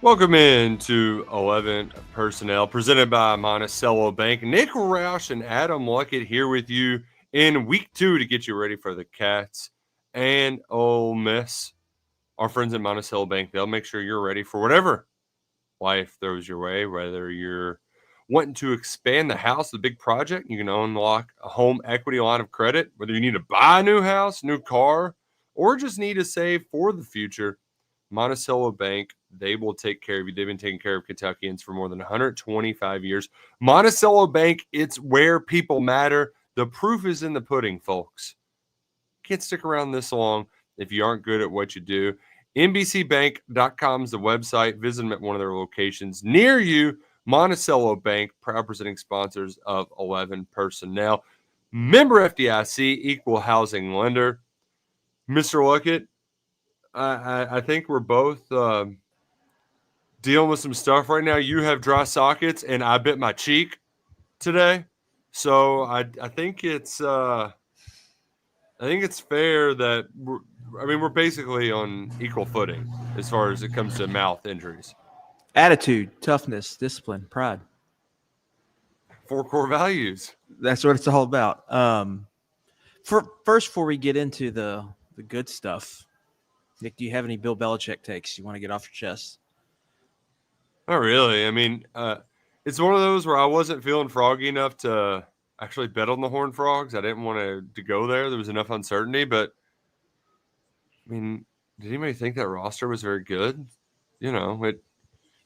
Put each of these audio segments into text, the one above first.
Welcome in to 11 Personnel, presented by Monticello Bank. Nick Roush and Adam Luckett here with you in week 2 to get you ready for the Cats and Ole Miss. Our friends at Monticello Bank, they'll make sure you're ready for whatever life throws your way, whether you're wanting to expand the house, the big project, you can unlock a home equity line of credit, whether you need to buy a new house, new car, or just need to save for the future. Monticello Bank, they will take care of you. They've been taking care of Kentuckians for more than 125 years. Monticello Bank, it's where people matter. The proof is in the pudding, folks. Can't stick around this long if you aren't good at what you do. NBCbank.com is the website. Visit them at one of their locations near you. Monticello Bank, proud presenting sponsors of 11 Personnel. Member FDIC, equal housing lender. Mr. Luckett, I think we're both dealing with some stuff right now. You have dry sockets, and I bit my cheek today. So I think it's fair that we're basically on equal footing as far as it comes to mouth injuries. Attitude, toughness, discipline, pride. 4 core values. That's what it's all about. Before we get into the good stuff, Nick, do you have any Bill Belichick takes you want to get off your chest? Not really. I mean, it's one of those where I wasn't feeling froggy enough to actually bet on the Horned Frogs. I didn't want to go there. There was enough uncertainty, but I mean, did anybody think that roster was very good? The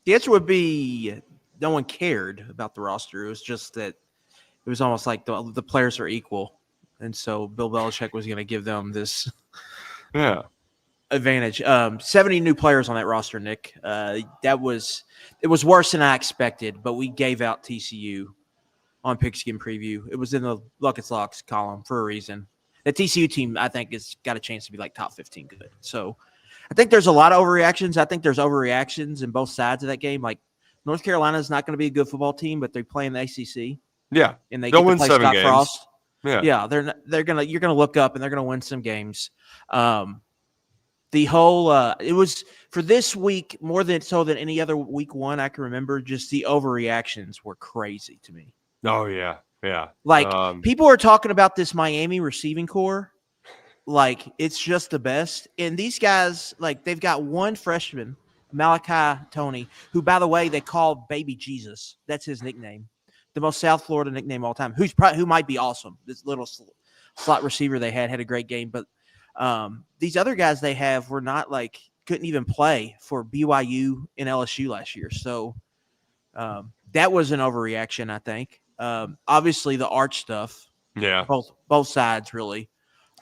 answer would be no one cared about the roster. It was just that it was almost like the players are equal, and so Bill Belichick was going to give them this advantage. 70 new players on that roster, Nick. It was worse than I expected, but we gave out TCU on Pigskin Preview. It was in the Luckett's Locks column for a reason. The TCU team, I think, has got a chance to be like top 15 good. So I think there's a lot of overreactions. I think there's overreactions in both sides of that game. Like North Carolina is not going to be a good football team, but they play in the ACC. Yeah, and they'll win 7 Scott games. Frost. Yeah, you're gonna look up and they're gonna win some games. The whole it was for this week more than any other week 1 I can remember. Just the overreactions were crazy to me. Oh yeah. Like people are talking about this Miami receiving core, like it's just the best. And these guys, like they've got one freshman, Malachi Tony, who by the way they call Baby Jesus. That's his nickname, the most South Florida nickname of all time. Who might be awesome. This little slot receiver they had a great game, but these other guys they have were not couldn't even play for BYU and LSU last year. So that was an overreaction, I think. Obviously the Arch stuff. Yeah. Both sides really.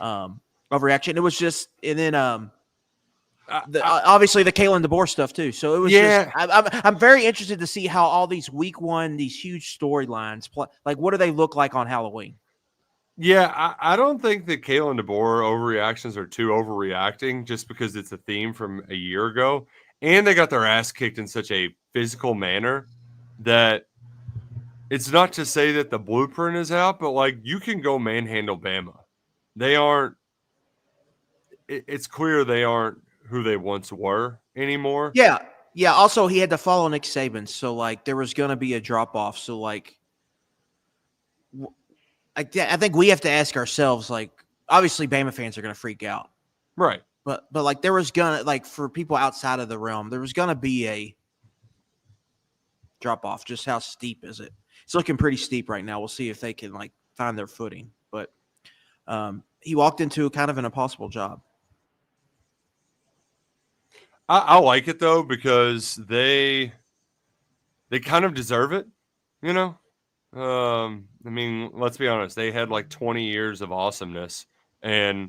Overreaction. It was just, and then obviously the Kalen DeBoer stuff too. So it was just, I'm very interested to see how all these week 1, these huge storylines play. Like, what do they look like on Halloween? Yeah, I don't think that Kalen DeBoer overreactions are too overreacting just because it's a theme from a year ago. And they got their ass kicked in such a physical manner that it's not to say that the blueprint is out, but you can go manhandle Bama. They aren't – it's clear they aren't who they once were anymore. Yeah. Also, he had to follow Nick Saban, so there was going to be a drop off. So I think we have to ask ourselves, obviously Bama fans are going to freak out, right? But there was gonna for people outside of the realm, there was going to be a drop off. Just how steep is it? It's looking pretty steep right now. We'll see if they can find their footing. But he walked into kind of an impossible job. I like it though because they kind of deserve it, I mean, let's be honest. They had 20 years of awesomeness, and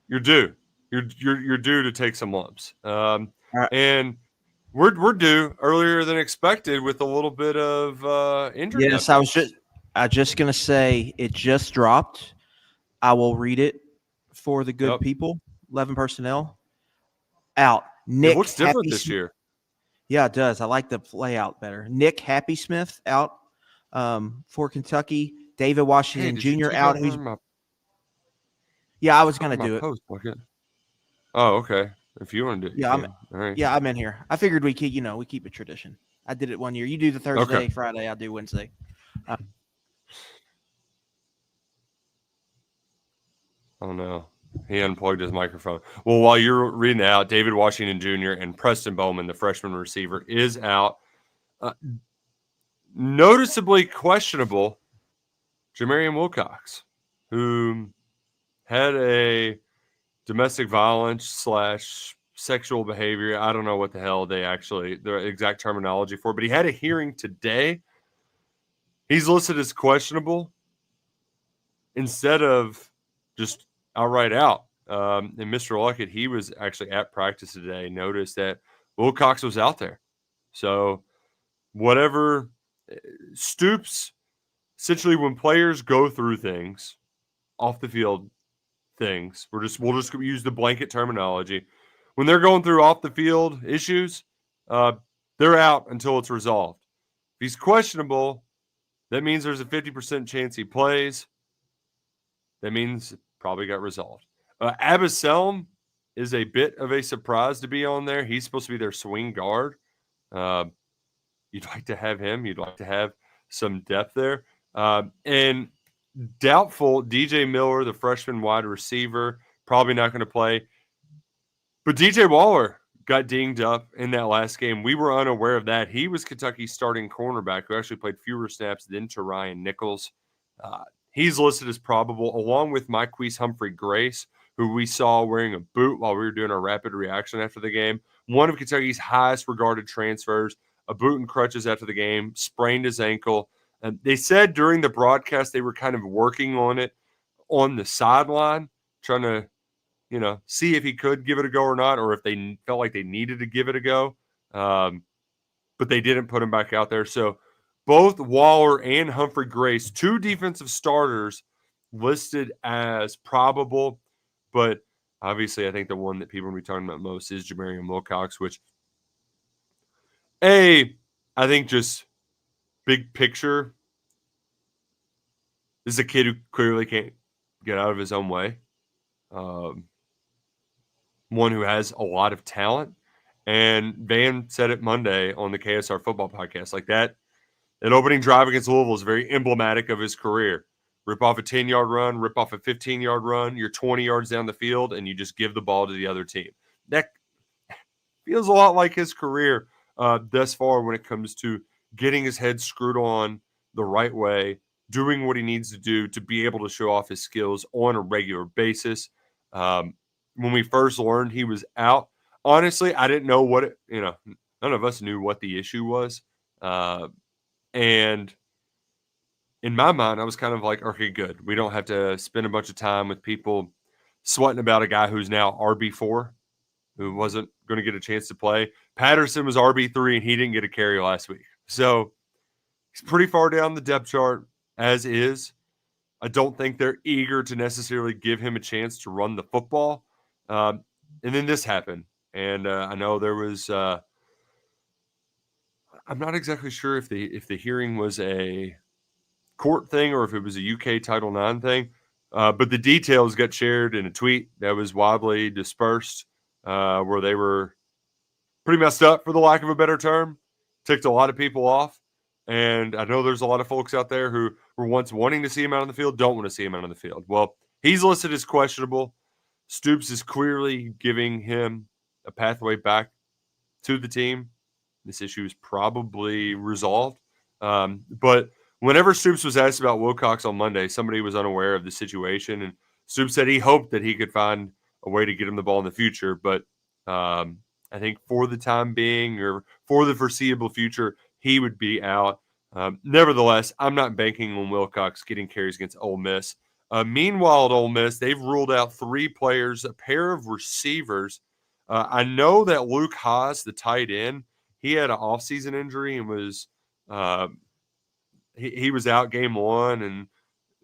you're due. You're due to take some lumps. And we're due earlier than expected with a little bit of injury. Yes, I just gonna say it just dropped. I will read it for the good people. 11 personnel out. Nick, it looks different this year. Yeah, it does. I like the layout better. Nick Happy Smith out for Kentucky. David Washington Jr. out. I was going to do it. Oh, okay. If you want to do it, Yeah, all right. Yeah, I'm in here. I figured we keep a tradition. I did it one year. You do the Thursday, Friday. I do Wednesday. Oh no, he unplugged his microphone. Well, while you're reading it out, David Washington Jr. and Preston Bowman, the freshman receiver, is out. Noticeably questionable, Jamarian Wilcox, who had a domestic violence / sexual behavior. I don't know what the hell the exact terminology for, but he had a hearing today. He's listed as questionable instead of just outright out. And Mr. Luckett, he was actually at practice today, noticed that Wilcox was out there. So whatever Stoops, essentially when players go through things, off the field things, we'll just use the blanket terminology. When they're going through off the field issues, they're out until it's resolved. If he's questionable, that means there's a 50% chance he plays. That means it probably got resolved. Abiselm is a bit of a surprise to be on there. He's supposed to be their swing guard. You'd like to have him. You'd like to have some depth there. And doubtful, DJ Miller, the freshman wide receiver, probably not going to play. But DJ Waller got dinged up in that last game. We were unaware of that. He was Kentucky's starting cornerback who actually played fewer snaps than Ryan Nichols. He's listed as probable, along with Myquise Humphrey-Grace, who we saw wearing a boot while we were doing our rapid reaction after the game. One of Kentucky's highest regarded transfers, a boot and crutches after the game, sprained his ankle. And they said during the broadcast they were kind of working on it on the sideline, trying to, see if he could give it a go or not, or if they felt like they needed to give it a go. But they didn't put him back out there. So both Waller and Humphrey-Grace, two defensive starters, listed as probable. But obviously, I think the one that people will be talking about most is Jamarian Wilcox, which, I think just big picture, this is a kid who clearly can't get out of his own way. One who has a lot of talent. And Van said it Monday on the KSR football podcast, like that opening drive against Louisville is very emblematic of his career. Rip off a 10-yard run, rip off a 15-yard run, you're 20 yards down the field, and you just give the ball to the other team. That feels a lot like his career thus far when it comes to getting his head screwed on the right way, doing what he needs to do to be able to show off his skills on a regular basis. When we first learned he was out, honestly, I didn't know none of us knew what the issue was. And in my mind, I was kind of like, okay, good. We don't have to spend a bunch of time with people sweating about a guy who's now RB4, who wasn't going to get a chance to play. Patterson was RB3, and he didn't get a carry last week. So he's pretty far down the depth chart as is. I don't think they're eager to necessarily give him a chance to run the football. And then this happened. And I know there was I'm not exactly sure if the hearing was a court thing or if it was a UK Title IX thing. But the details got shared in a tweet that was widely dispersed where they were pretty messed up, for the lack of a better term. Ticked a lot of people off. And I know there's a lot of folks out there who were once wanting to see him out on the field, don't want to see him out on the field. Well, he's listed as questionable. Stoops is clearly giving him a pathway back to the team. This issue is probably resolved. But whenever Stoops was asked about Wilcox on Monday, somebody was unaware of the situation. And Stoops said he hoped that he could find a way to get him the ball in the future. But I think for the time being, or for the foreseeable future, he would be out. Nevertheless, I'm not banking on Wilcox getting carries against Ole Miss. Meanwhile, at Ole Miss, they've ruled out 3 players, a pair of receivers. I know that Luke Haas, the tight end, he had an offseason injury and was he was out game 1, and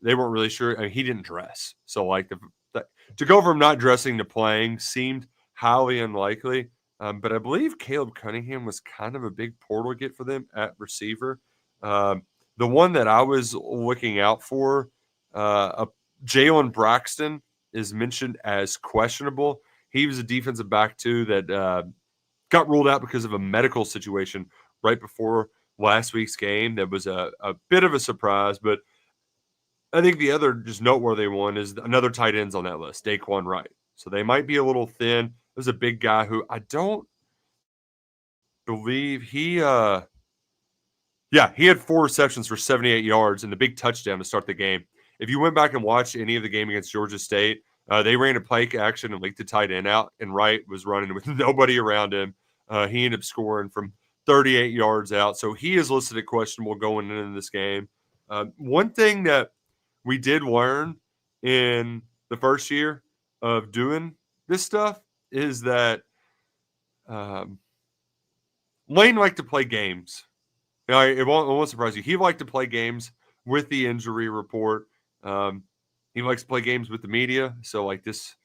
they weren't really sure. I mean, he didn't dress, so like to go from not dressing to playing seemed highly unlikely. But I believe Caleb Cunningham was kind of a big portal get for them at receiver. The one that I was looking out for, Jalen Braxton, is mentioned as questionable. He was a defensive back too that got ruled out because of a medical situation right before last week's game. That was a bit of a surprise, but I think the other just noteworthy one is another tight ends on that list, Daquan Wright. So they might be a little thin. There's a big guy who I don't believe he had 4 receptions for 78 yards and the big touchdown to start the game. If you went back and watched any of the game against Georgia State, they ran a play action and leaked the tight end out, and Wright was running with nobody around him. He ended up scoring from 38 yards out. So he is listed at questionable going into this game. One thing that we did learn in the first year of doing this stuff is that Lane liked to play games. It won't surprise you. He liked to play games with the injury report. He likes to play games with the media. So, like, this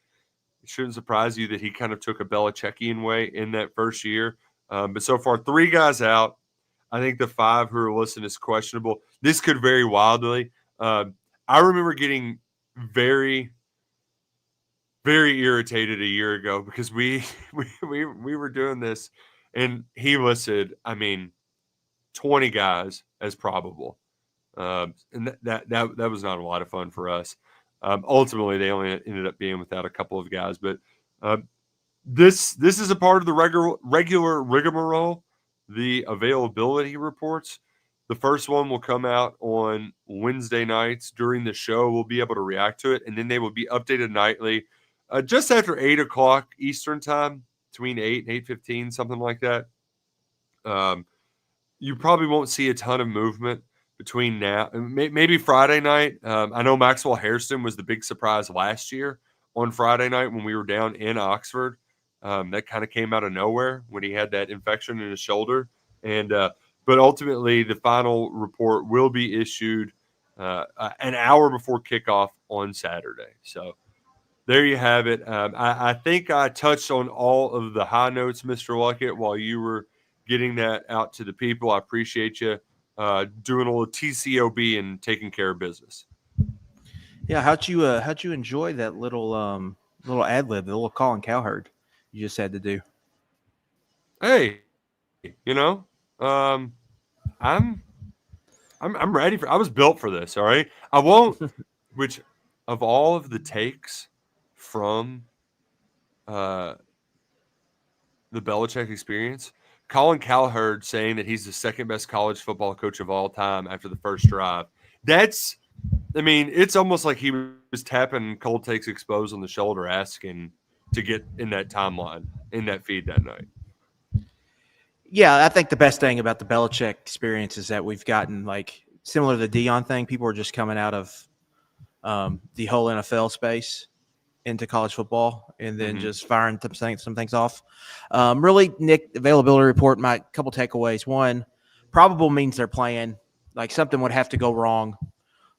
shouldn't surprise you that he kind of took a Belichickian way in that first year. But so far, 3 guys out. I think the 5 who are listed as questionable. This could vary wildly. I remember getting very, very irritated a year ago because we were doing this, and he listed, 20 guys as probable. And that was not a lot of fun for us. Ultimately, they only ended up being without a couple of guys. But this is a part of the regular rigmarole, the availability reports. The first one will come out on Wednesday nights during the show. We'll be able to react to it, and then they will be updated nightly just after 8 o'clock Eastern time, between 8 and 8:15, something like that. You probably won't see a ton of movement between now and maybe Friday night. I know Maxwell Hairston was the big surprise last year on Friday night when we were down in Oxford. That kind of came out of nowhere when he had that infection in his shoulder. But ultimately, the final report will be issued an hour before kickoff on Saturday. So there you have it. I think I touched on all of the high notes, Mr. Luckett, while you were getting that out to the people. I appreciate you doing a little TCOB and taking care of business. Yeah, how'd you enjoy that little ad lib, the little Colin Cowherd you just had to do? Hey, I'm ready for. I was built for this. All right, I won't. Which of all of the takes from the Belichick experience, Colin Cowherd saying that he's the second best college football coach of all time after the first drive. It's almost like he was tapping Cold Takes Exposed on the shoulder, asking to get in that timeline, in that feed that night. Yeah, I think the best thing about the Belichick experience is that we've gotten, like, similar to the Deion thing. People are just coming out of the whole NFL space into college football and then just firing some things off. Really, Nick, availability report, my couple takeaways. One, probable means they're playing. Like, something would have to go wrong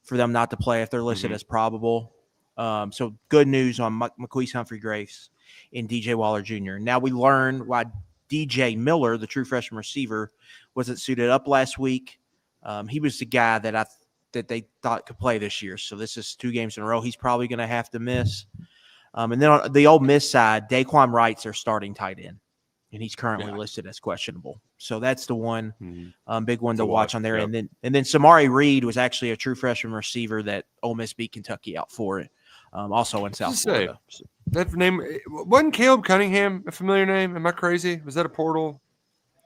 for them not to play if they're listed as probable. So good news on McQueese Humphrey-Grace and DJ Waller Jr. Now we learn why DJ Miller, the true freshman receiver, wasn't suited up last week. He was the guy that they thought could play this year. So this is 2 games in a row he's probably going to have to miss. And then on the Ole Miss side, Daquan Wright's their starting tight end, and he's currently listed as questionable. So that's the one big one to watch on there. Yep. And then Samari Reed was actually a true freshman receiver that Ole Miss beat Kentucky out for it, also in South Florida. That name wasn't Caleb Cunningham a familiar name? Am I crazy? Was that a portal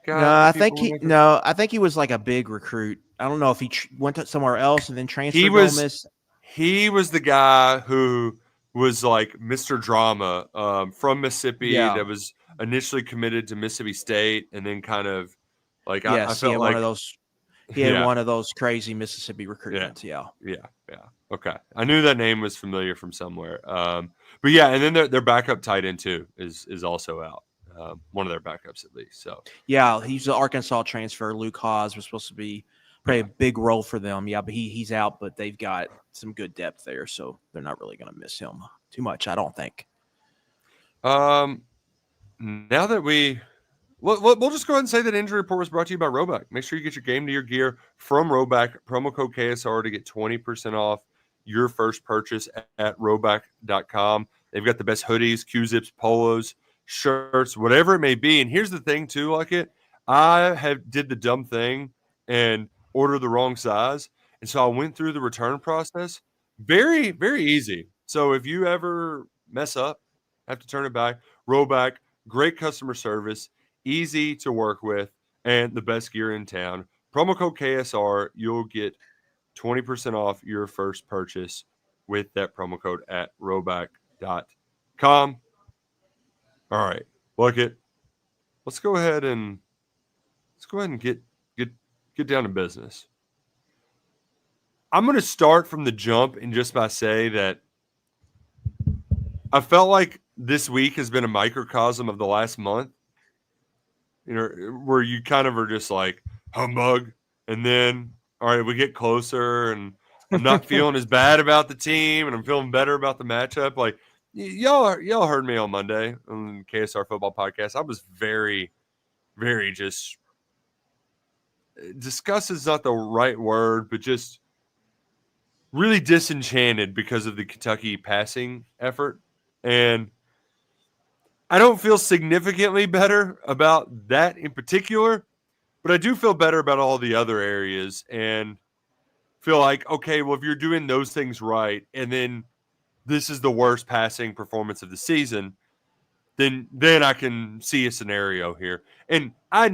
guy? No, I think he was like a big recruit. I don't know if he went to somewhere else and then transferred to Ole Miss. He was the guy who was like Mr. Drama from Mississippi that was initially committed to Mississippi State and then kind of like I felt like he had one of those crazy Mississippi recruitments. Yeah. Okay, I knew that name was familiar from somewhere. But yeah, and then their backup tight end too is also out. One of their backups at least. So yeah, he's the Arkansas transfer. Luke Haas was supposed to be play a big role for them. Yeah, but he's out, but they've got some good depth there, so they're not really going to miss him too much, I don't think. Now that we'll just go ahead and say that injury report was brought to you by Roback. Make sure you get your game to your gear from Roback. Promo code KSR to get 20% off your first purchase at roback.com. They've got the best hoodies, Q-zips, polos, shirts, whatever it may be. And here's the thing too, I did the dumb thing and ordered the wrong size. And so I went through the return process. Very, very easy. So if you ever mess up, have to turn it back, roll back, great customer service, easy to work with, and the best gear in town. Promo code KSR, you'll get 20% off your first purchase with that promo code at roback.com. All right, Luckett, let's go ahead and get down to business. I'm going to start from the jump and just by say that I felt like this week has been a microcosm of the last month, where you kind of are just like humbug, and then all right, we get closer, and I'm not feeling as bad about the team, and I'm feeling better about the matchup. Like y'all heard me on Monday on the KSR Football Podcast. I was very, very just disgust is not the right word, but just really disenchanted because of the Kentucky passing effort. And I don't feel significantly better about that in particular, but I do feel better about all the other areas and feel like, okay, well, if you're doing those things right, and then this is the worst passing performance of the season, then I can see a scenario here. And I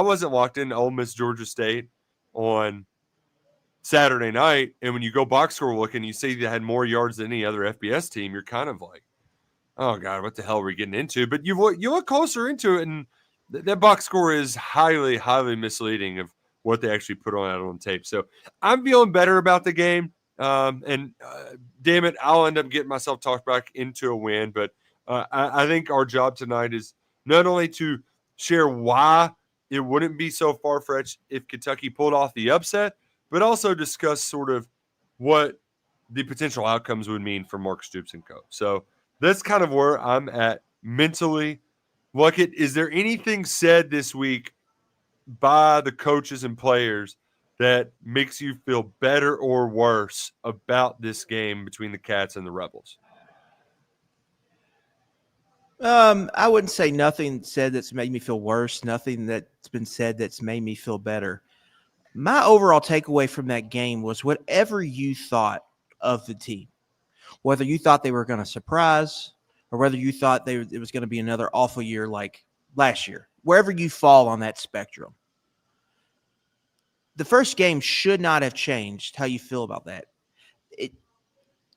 wasn't locked into Ole Miss Georgia State on Saturday night, and when you go box score looking, you see they had more yards than any other FBS team. You're kind of like, oh God, what the hell are we getting into? But you look closer into it, and that box score is highly, highly misleading of what they actually put on tape. So I'm feeling better about the game. And damn it, I'll end up getting myself talked back into a win. But I think our job tonight is not only to share why it wouldn't be so far-fetched if Kentucky pulled off the upset, but also discuss sort of what the potential outcomes would mean for Mark Stoops and co. So that's kind of where I'm at mentally. Luckett, is there anything said this week by the coaches and players that makes you feel better or worse about this game between the Cats and the Rebels? I wouldn't say nothing said that's made me feel worse, nothing that's been said that's made me feel better. My overall takeaway from that game was whatever you thought of the team, whether you thought they were going to surprise or whether you thought it was going to be another awful year like last year, wherever you fall on that spectrum, the first game should not have changed how you feel about that.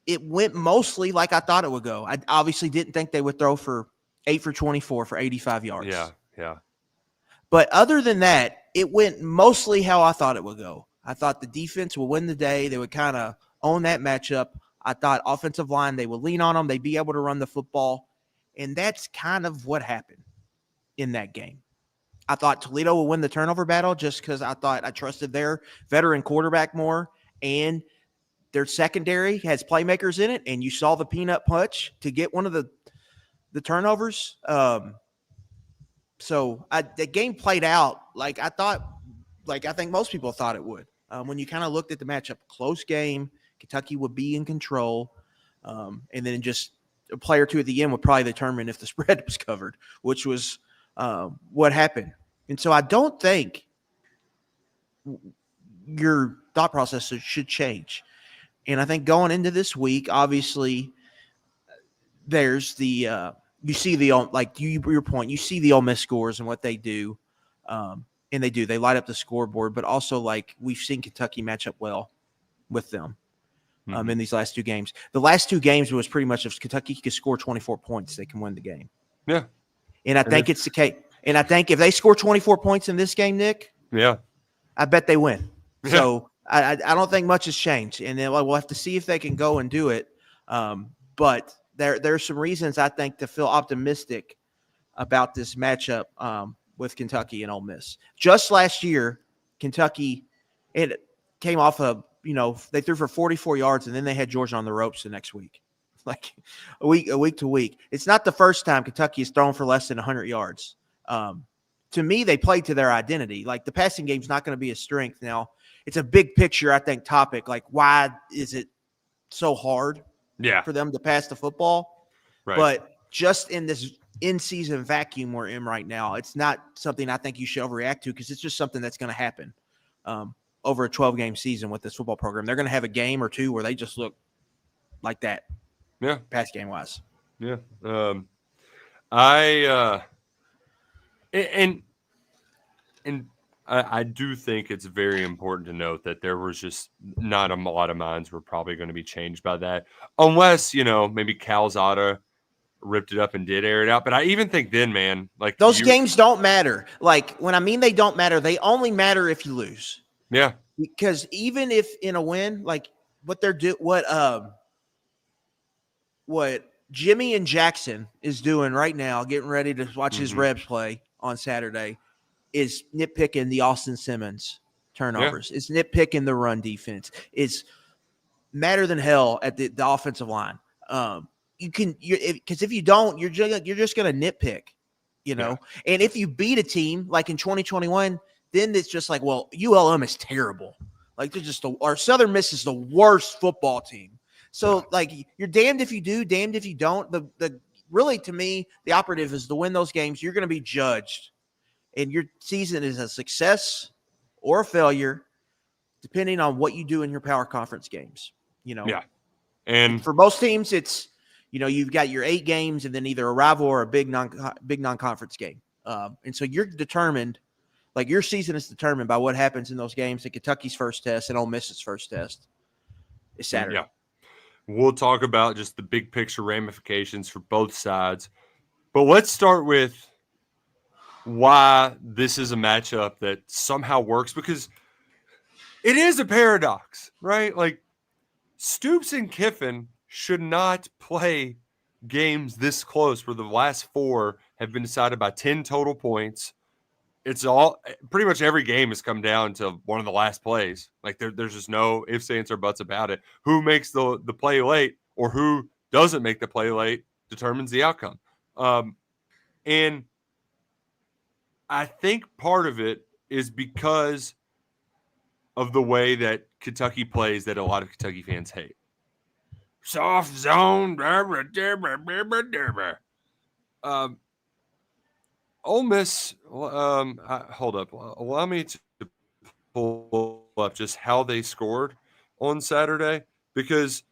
It went mostly like I thought it would go. I obviously didn't think they would throw for 8 for 24 for 85 yards. Yeah. But other than that, it went mostly how I thought it would go. I thought the defense would win the day. They would kind of own that matchup. I thought offensive line, they would lean on them. They'd be able to run the football. And that's kind of what happened in that game. I thought Toledo would win the turnover battle just because I thought I trusted their veteran quarterback more. And their secondary has playmakers in it. And you saw the peanut punch to get one of the turnovers. So the game played out like I thought, like I think most people thought it would. When you kind of looked at the matchup, close game, Kentucky would be in control, and then just a play or two at the end would probably determine if the spread was covered, which was what happened. And so I don't think your thought process should change. And I think going into this week, obviously, there's the you see the like your point. You see the Ole Miss scores and what they do, and they light up the scoreboard. But also, like we've seen Kentucky match up well with them in these last two games. The last two games was pretty much if Kentucky could score 24 points, they can win the game. Yeah, and I think it's the case. And I think if they score 24 points in this game, Nick, I bet they win. Yeah. So I don't think much has changed, and then we'll have to see if they can go and do it. But there's some reasons I think to feel optimistic about this matchup with Kentucky and Ole Miss. Just last year, Kentucky it came off they threw for 44 yards and then they had Georgia on the ropes the next week, like a week to week. It's not the first time Kentucky has thrown for less than 100 yards. To me, they played to their identity. Like the passing game's not going to be a strength now. It's a big picture, I think, topic. Like why is it so hard? For them to pass the football. Right. But just in this in-season vacuum we're in right now, it's not something I think you should overreact to because it's just something that's going to happen over a 12-game season with this football program. They're going to have a game or two where they just look like that. Yeah. Pass game wise. Yeah. I do think it's very important to note that there was just not a lot of minds were probably going to be changed by that, unless, maybe Calzada ripped it up and did air it out. But I even think then, man, like those games don't matter. Like when I mean they don't matter, they only matter if you lose. Yeah. Because even if in a win, like what Jimmy and Jackson is doing right now, getting ready to watch his Rebs play on Saturday, is nitpicking the Austin Simmons turnovers. Yeah. It's nitpicking the run defense. It's madder than hell at the offensive line. Because if you don't, you're just going to nitpick, Yeah. And if you beat a team like in 2021, then it's just like, well, ULM is terrible. Like they're just our Southern Miss is the worst football team. So like you're damned if you do, damned if you don't. The really to me, the operative is to win those games. You're going to be judged, and your season is a success or a failure, depending on what you do in your power conference games. Yeah. And for most teams, it's you've got your 8 games and then either a rival or a big non-conference game. And so you're determined, like your season is determined by what happens in those games. At Kentucky's first test and Ole Miss's first test is Saturday. Yeah. We'll talk about just the big picture ramifications for both sides. But let's start with why this is a matchup that somehow works, because it is a paradox, right? Like Stoops and Kiffin should not play games this close where the last 4 have been decided by 10 total points. It's all pretty much every game has come down to one of the last plays. Like there's just no ifs, ands, or buts about it. Who makes the play late or who doesn't make the play late determines the outcome. And I think part of it is because of the way that Kentucky plays that a lot of Kentucky fans hate. Soft zone. Ole Miss, hold up. Allow me to pull up just how they scored on Saturday, because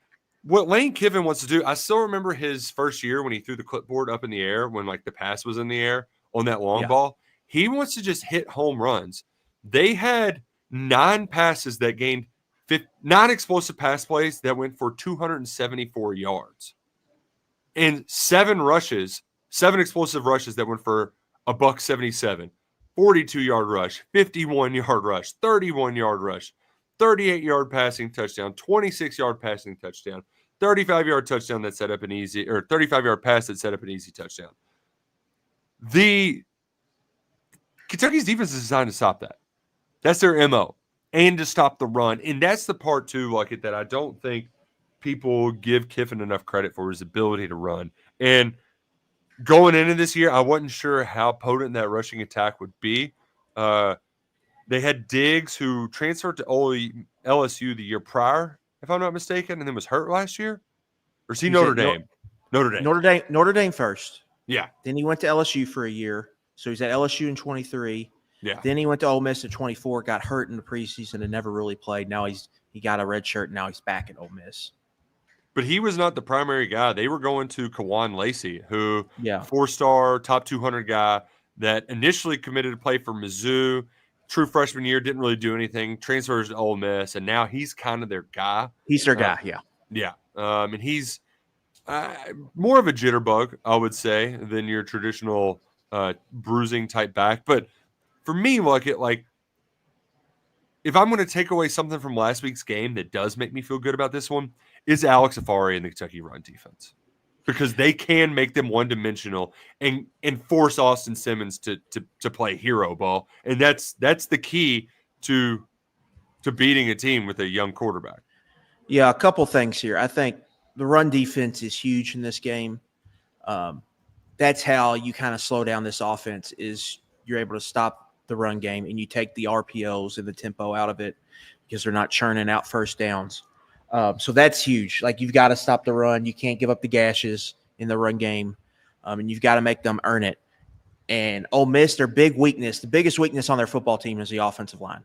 what Lane Kiffin wants to do, I still remember his first year when he threw the clipboard up in the air when like the pass was in the air on that long ball. He wants to just hit home runs. They had 9 passes that gained 9 explosive pass plays that went for 274 yards and 7 explosive rushes that went for $177, 42-yard rush, 51-yard rush, 31-yard rush, 38-yard passing touchdown, 26-yard passing touchdown, 35-yard touchdown that set up an easy, or 35-yard pass that set up an easy touchdown. The Kentucky's defense is designed to stop that. That's their MO, and to stop the run. And that's the part too, like that I don't think people give Kiffin enough credit for, his ability to run. And going into this year, I wasn't sure how potent that rushing attack would be. They had Diggs, who transferred to LSU the year prior, if I'm not mistaken, and then was hurt last year. Or is he Notre Dame? Notre Dame first. Yeah. Then he went to LSU for a year. So he's at LSU in 23. Yeah. Then he went to Ole Miss in 24, got hurt in the preseason and never really played. Now he got a red shirt, and now he's back at Ole Miss. But he was not the primary guy. They were going to Kawan Lacey, who 4-star, top 200 guy that initially committed to play for Mizzou. True freshman year, didn't really do anything. Transfers to Ole Miss, and now he's kind of their guy. He's their guy, yeah. Yeah. And he's more of a jitterbug, I would say, than your traditional bruising type back. But for me, like if I'm going to take away something from last week's game that does make me feel good about this one, is Alex Afari and the Kentucky run defense, because they can make them one-dimensional and force Austin Simmons to play hero ball, and that's the key to beating a team with a young quarterback. Yeah, a couple things here. I think the run defense is huge in this game. That's how you kind of slow down this offense, is you're able to stop the run game and you take the RPOs and the tempo out of it because they're not churning out first downs. So that's huge. Like, you've got to stop the run. You can't give up the gashes. in the run game, and you've got to make them earn it. And Ole Miss, their big weakness, the biggest weakness on their football team is the offensive line.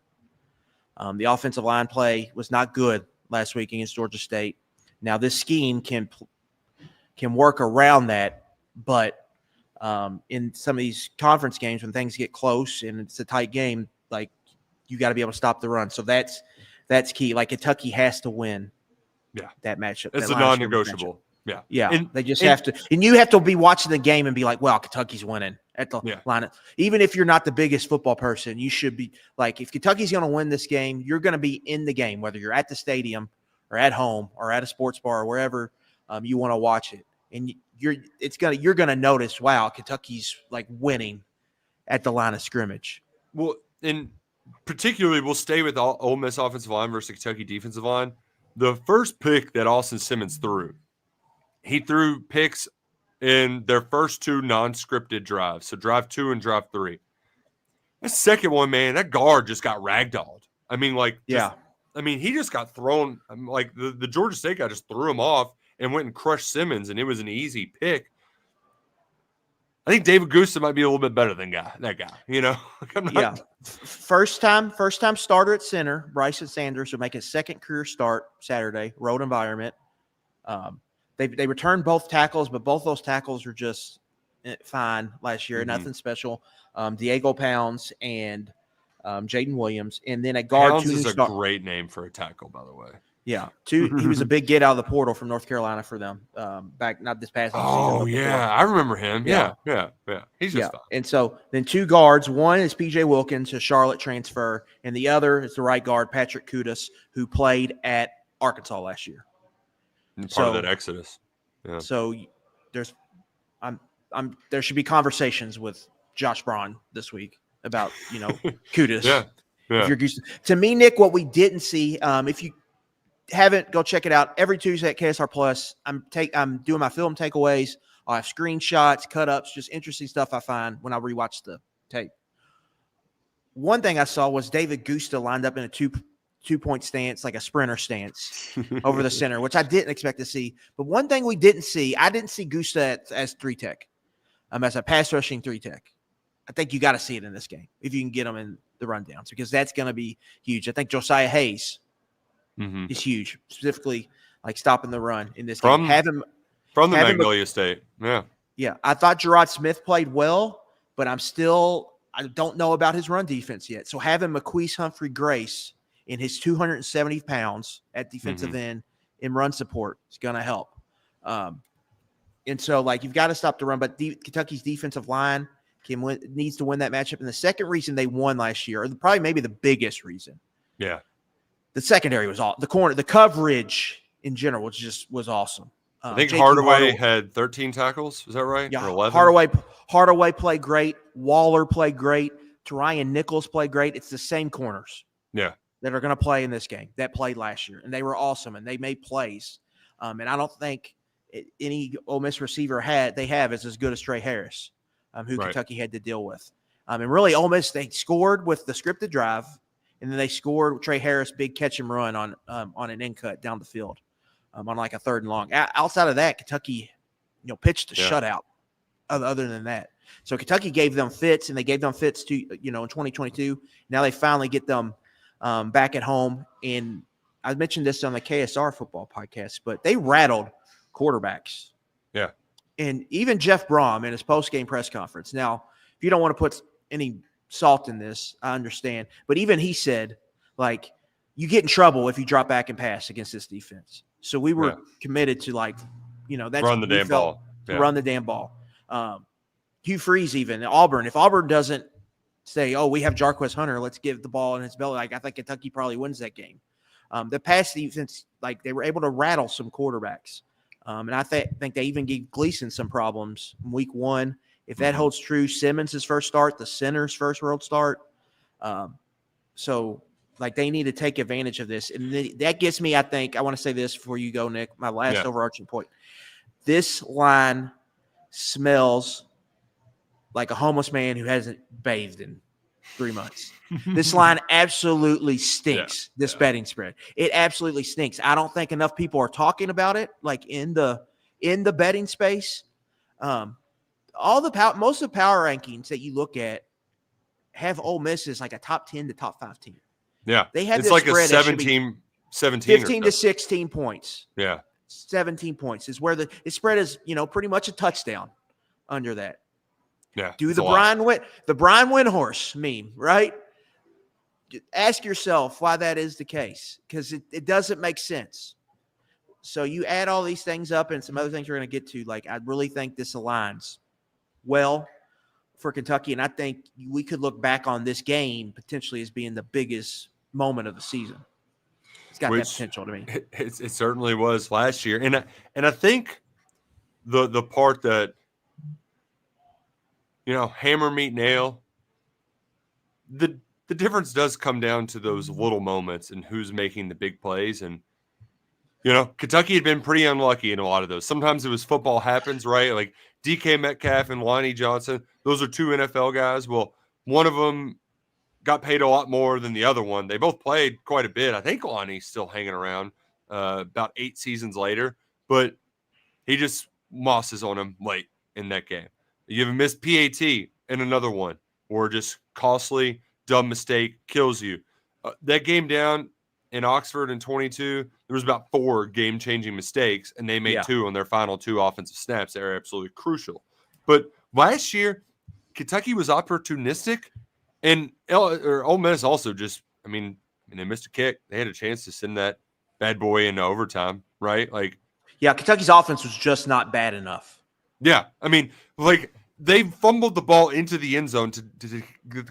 The offensive line play was not good last week against Georgia State. Now, this scheme can work around that, but in some of these conference games when things get close and it's a tight game, like you got to be able to stop the run. So that's key. Like Kentucky has to win. Yeah, that matchup. It's a non-negotiable. Yeah. They just have to, and you have to be watching the game and be like, "Well, Kentucky's winning at the line." Even if you're not the biggest football person, you should be like, if Kentucky's going to win this game, you're going to be in the game, whether you're at the stadium or at home or at a sports bar or wherever you want to watch it, and you're going to notice, wow, Kentucky's like winning at the line of scrimmage. Well, and particularly, we'll stay with Ole Miss offensive line versus Kentucky defensive line. The first pick that Austin Simmons threw, he threw picks in their first two non-scripted drives, so drive 2 and drive 3. The second one, man, that guard just got ragdolled. I mean, he just got thrown. Like the Georgia State guy just threw him off and went and crushed Simmons, and it was an easy pick. I think David Gusta might be a little bit better than that guy. You know, First time starter at center. Bryson Sanders will make his second career start Saturday. Road environment. They returned both tackles, but both those tackles were just fine last year. Mm-hmm. Nothing special. Diego Pounds and Jaden Williams, and then a guard. Pounds is a great name for a tackle, by the way. Yeah, he was a big get out of the portal from North Carolina for them back, not this past season. Oh, yeah, I remember him. Yeah. He's just fine. And so then two guards. One is P.J. Wilkins, a Charlotte transfer, and the other is the right guard, Patrick Kudas, who played at Arkansas last year. And part of that exodus. Yeah. So there should be conversations with Josh Braun this week about, Kudas. Yeah. If you're used to me, Nick, what we didn't see, if you haven't, go check it out. Every Tuesday at KSR Plus, I'm doing my film takeaways. I'll have screenshots, cut-ups, just interesting stuff I find when I rewatch the tape. One thing I saw was David Gusta lined up in a two-point stance, like a sprinter stance over the center, which I didn't expect to see. But one thing we didn't see, I didn't see Gusta as 3-tech, as a pass-rushing 3-tech. I think you got to see it in this game if you can get them in the rundowns, because that's going to be huge. I think Josiah Hayes is huge, specifically like stopping the run in this game. From the Magnolia State. Yeah. Yeah. I thought Gerard Smith played well, but I don't know about his run defense yet. So having McQueese Humphrey Grace in his 270 pounds at defensive end in run support is going to help. And so, you've got to stop the run, but Kentucky's defensive line needs to win that matchup. And the second reason they won last year, or probably maybe the biggest reason, the secondary was all the coverage in general was awesome. I think Hardaway had 13 tackles. Is that right? Yeah, or 11? Hardaway played great. Waller played great. Terion Nichols played great. It's the same corners. Yeah. That are going to play in this game that played last year, and they were awesome, and they made plays. And I don't think any Ole Miss receiver is as good as Trey Harris, who Kentucky had to deal with. And really, Ole Miss, they scored with the scripted drive, and then they scored with Trey Harris big catch and run on an in cut down the field on like a 3rd and long. Outside of that, Kentucky, pitched a shutout. Other than that, so Kentucky gave them fits, and they gave them fits to in 2022. Now they finally get them back at home, and I mentioned this on the KSR football podcast, but they rattled quarterbacks. Yeah. And even Jeff Brom in his post-game press conference. Now, if you don't want to put any salt in this, I understand. But even he said, you get in trouble if you drop back and pass against this defense. So we were committed to, that's run the damn ball. Run the damn ball. Hugh Freeze even, Auburn. If Auburn doesn't say, we have Jarquez Hunter, let's give the ball in his belly, I think Kentucky probably wins that game. The pass defense, they were able to rattle some quarterbacks. And I think they even gave Gleason some problems in week 1. If that holds true, Simmons' first start, the center's first world start. So they need to take advantage of this. And that gets me, I want to say this before you go, Nick, my last overarching point. This line smells like a homeless man who hasn't bathed in 3 months. This line absolutely stinks, betting spread. It absolutely stinks. I don't think enough people are talking about it, in in the betting space. Most of the power rankings that you look at have Ole Miss as like a top 10 to top 5 team. Yeah. They have it's this like a spread 17 15 to 16 points. Yeah. 17 points is where the spread is, pretty much a touchdown under that. Yeah. Do the Brian Windhorse meme, right? Ask yourself why that is the case, because it doesn't make sense. So you add all these things up and some other things we're going to get to. Like, I really think this aligns well for Kentucky, and I think we could look back on this game potentially as being the biggest moment of the season. It's got that potential to me. It certainly was last year, and I think the part that hammer meet nail, the difference does come down to those little moments and who's making the big plays. And Kentucky had been pretty unlucky in a lot of those. Sometimes it was football happens, right? Like DK Metcalf and Lonnie Johnson, those are two NFL guys. Well, one of them got paid a lot more than the other one. They both played quite a bit. I think Lonnie's still hanging around about 8 seasons later, but he just mosses on him late in that game. You have a missed PAT in another one, or just costly, dumb mistake kills you. That game down in Oxford in 22, there was about 4 game-changing mistakes, and they made 2 on their final 2 offensive snaps that are absolutely crucial. But last year, Kentucky was opportunistic, and Ole Miss also they missed a kick. They had a chance to send that bad boy into overtime, right? Kentucky's offense was just not bad enough. Yeah, they fumbled the ball into the end zone to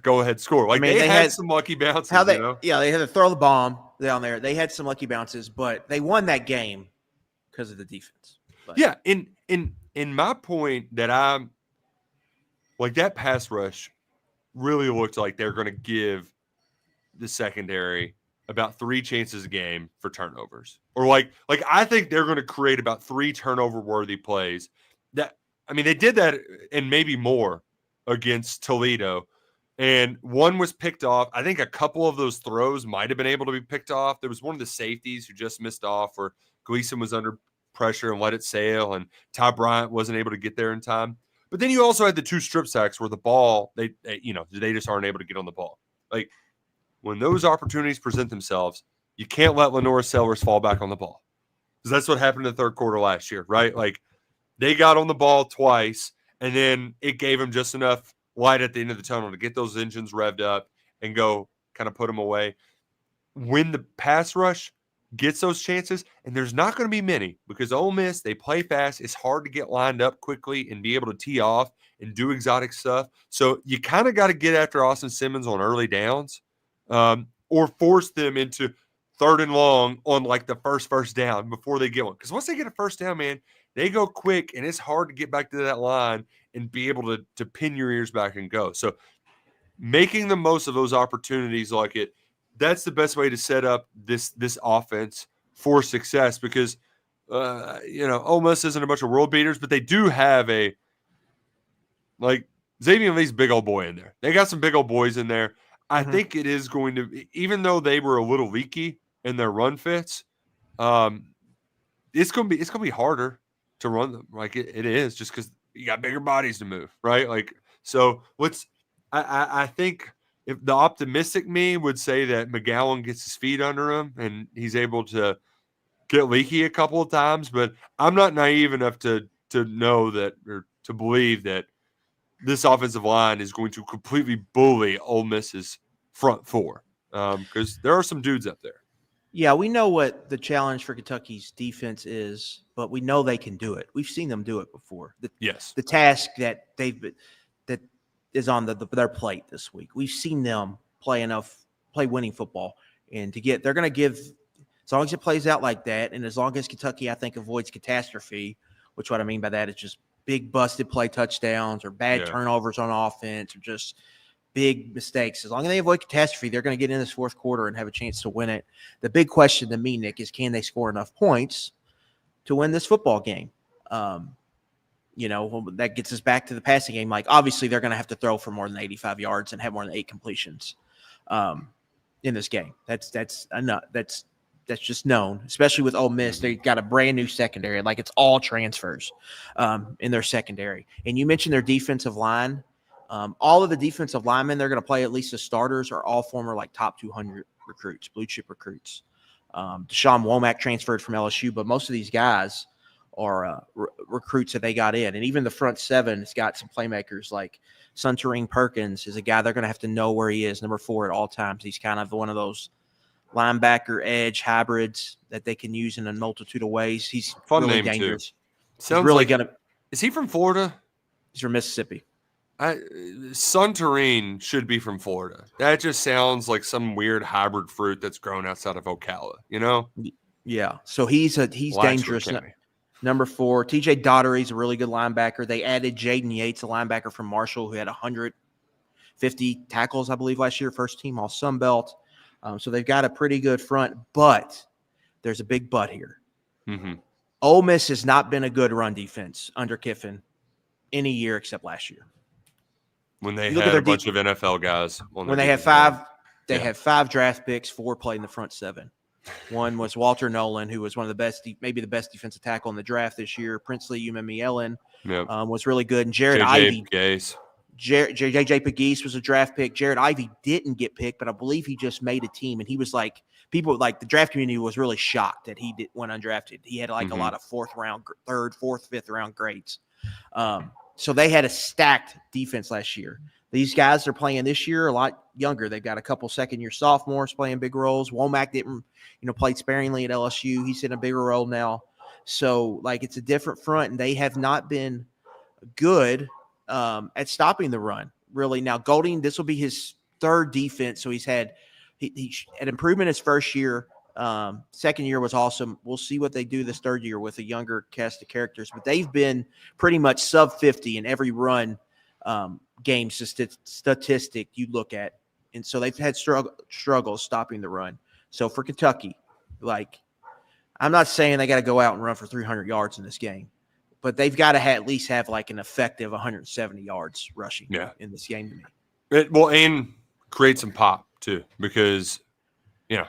go ahead score. They had some lucky bounces. They had to throw the bomb down there. They had some lucky bounces, but they won that game because of the defense. But. Yeah, in my point that I'm that pass rush really looked like they're going to give the secondary about 3 chances a game for turnovers, or I think they're going to create about 3 turnover worthy plays. They did that and maybe more against Toledo, and one was picked off. I think a couple of those throws might have been able to be picked off. There was one of the safeties who just missed off, where Gleason was under pressure and let it sail, and Ty Bryant wasn't able to get there in time. But then you also had the 2 strip sacks where the ball, they just aren't able to get on the ball. When those opportunities present themselves, you can't let Lenora Sellers fall back on the ball, because that's what happened in the third quarter last year, right? They got on the ball twice, and then it gave them just enough light at the end of the tunnel to get those engines revved up and go kind of put them away. When the pass rush gets those chances, and there's not going to be many, because Ole Miss, they play fast. It's hard to get lined up quickly and be able to tee off and do exotic stuff. So you kind of got to get after Austin Simmons on early downs, or force them into 3rd and long on the first down before they get one. Because once they get a first down, man, they go quick, and it's hard to get back to that line and be able to pin your ears back and go. So making the most of those opportunities that's the best way to set up this offense for success, because Ole Miss isn't a bunch of world beaters, but they do have Xavier Lee's big old boy in there. They got some big old boys in there. I think it is going to, even though they were a little leaky in their run fits, it's going to be harder to run them. It is, just because you got bigger bodies to move, right? I think if the optimistic me would say that McGowan gets his feet under him and he's able to get leaky a couple of times, but I'm not naive enough to know that, or to believe that this offensive line is going to completely bully Ole Miss's front 4, because there are some dudes up there. Yeah, we know what the challenge for Kentucky's defense is, but we know they can do it. We've seen them do it before. The task that is on their plate this week. We've seen them play winning football, and they're going to give, as long as it plays out like that, and as long as Kentucky, I think, avoids catastrophe, which what I mean by that is just big busted play touchdowns or bad turnovers on offense or just big mistakes. As long as they avoid catastrophe, they're going to get in this fourth quarter and have a chance to win it. The big question to me, Nick, is can they score enough points to win this football game? That gets us back to the passing game. Obviously, they're going to have to throw for more than 85 yards and have more than 8 completions in this game. That's enough. That's that's just known, especially with Ole Miss. They got a brand new secondary, like it's all transfers in their secondary. And you mentioned their defensive line. All of the defensive linemen they're going to play, at least the starters, are all former like top 200 recruits, blue chip recruits. Deshaun Womack transferred from LSU, but most of these guys are recruits that they got in. And even the front seven has got some playmakers like Suntarine Perkins is a guy they're going to have to know where he is, number 4 at all times. He's kind of one of those linebacker edge hybrids that they can use in a multitude of ways. He's fun really name dangerous. Too. Sounds he's really like gonna. Is he from Florida? He's from Mississippi. Suntarine should be from Florida. That just sounds like some weird hybrid fruit that's grown outside of Ocala. You know? Yeah. So he's dangerous. Number 4, TJ Daughtery's a really good linebacker. They added Jaden Yates, a linebacker from Marshall, who had 150 tackles, I believe, last year. First team All Sun Belt. So they've got a pretty good front, but there's a big but here. Mm-hmm. Ole Miss has not been a good run defense under Kiffin any year except last year. When they had a bunch of NFL guys. When they had 5 had 5 draft picks, 4 played in the front 7. One was Walter Nolan, who was one of the best, maybe the best defensive tackle in the draft this year. Princely Umemielen was really good. And Jared Ivey. JJ Pegues was a draft pick. Jared Ivey didn't get picked, but I believe he just made a team. And he was like, people like the draft community was really shocked that he went undrafted. He had like a lot of 4th round, 3rd, 4th, 5th round grades. So they had a stacked defense last year. These guys are playing this year a lot younger. They've got a couple second-year sophomores playing big roles. Womack didn't, played sparingly at LSU. He's in a bigger role now. So, like, it's a different front, and they have not been good at stopping the run, really. Now, Golding, this will be his 3rd defense, so he had improvement his first year. Second year was awesome. We'll see what they do this 3rd year with a younger cast of characters, but they've been pretty much sub 50 in every run game statistic you look at. And so they've had struggles stopping the run. So for Kentucky, like, I'm not saying they got to go out and run for 300 yards in this game, but they've got to at least have like an effective 170 yards rushing in this game to me. And create some pop too, because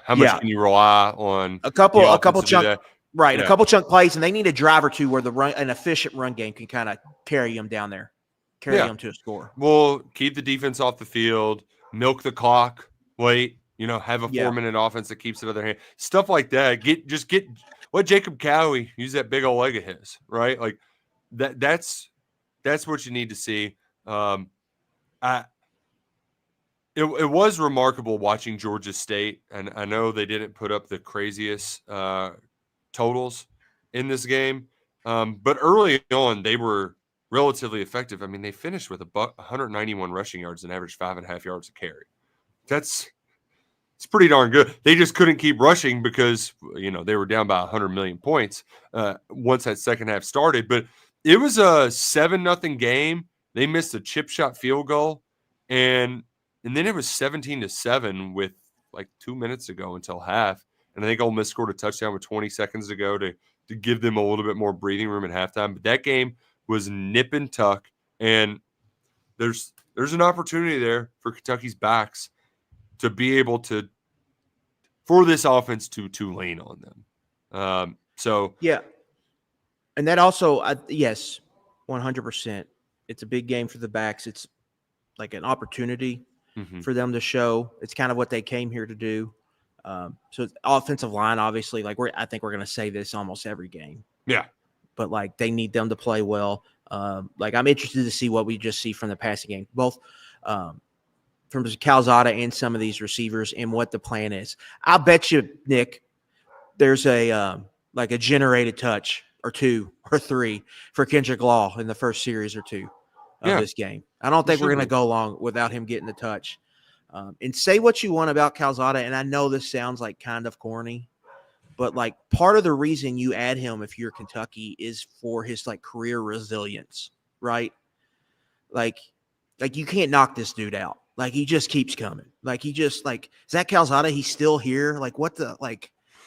how much can you rely on a couple chunk right? A couple chunk plays, and they need a drive or two where an efficient run game can kind of carry them down there, carry them to a score. Well, keep the defense off the field, milk the clock, wait, have a 4-minute offense that keeps it in their hand, stuff like that. Get what Jacob Cowie use that big old leg of his, right? Like that's what you need to see. It was remarkable watching Georgia State, and I know they didn't put up the craziest totals in this game, but early on they were relatively effective. I mean, they finished with 191 rushing yards and averaged 5.5 yards a carry. It's pretty darn good. They just couldn't keep rushing because they were down by 100 million points once that second half started. But it was a 7-0 game. They missed a chip shot field goal, and then it was 17-7 with like 2 minutes to go until half. And I think Ole Miss scored a touchdown with 20 seconds to go to give them a little bit more breathing room at halftime. But that game was nip and tuck, and there's an opportunity there for Kentucky's backs to be able to, for this offense to lean on them. And that also, yes, 100%. It's a big game for the backs. It's like an opportunity for them to show. It's kind of what they came here to do. So offensive line, obviously, like I think we're going to say this almost every game. Yeah. But like they need them to play well. Like I'm interested to see what we just see from the passing game, both from Calzada and some of these receivers, and what the plan is. I'll bet you, Nick, there's a generated touch or 2 or 3 for Kendrick Law in the first series or 2 of this game. I don't think we're going to go long without him getting the touch. And say what you want about Calzada, and I know this sounds like kind of corny, but like part of the reason you add him if you're Kentucky is for his like career resilience, right? Like you can't knock this dude out. Like he just keeps coming. Like he just like Zach Calzada, he's still here. Like what the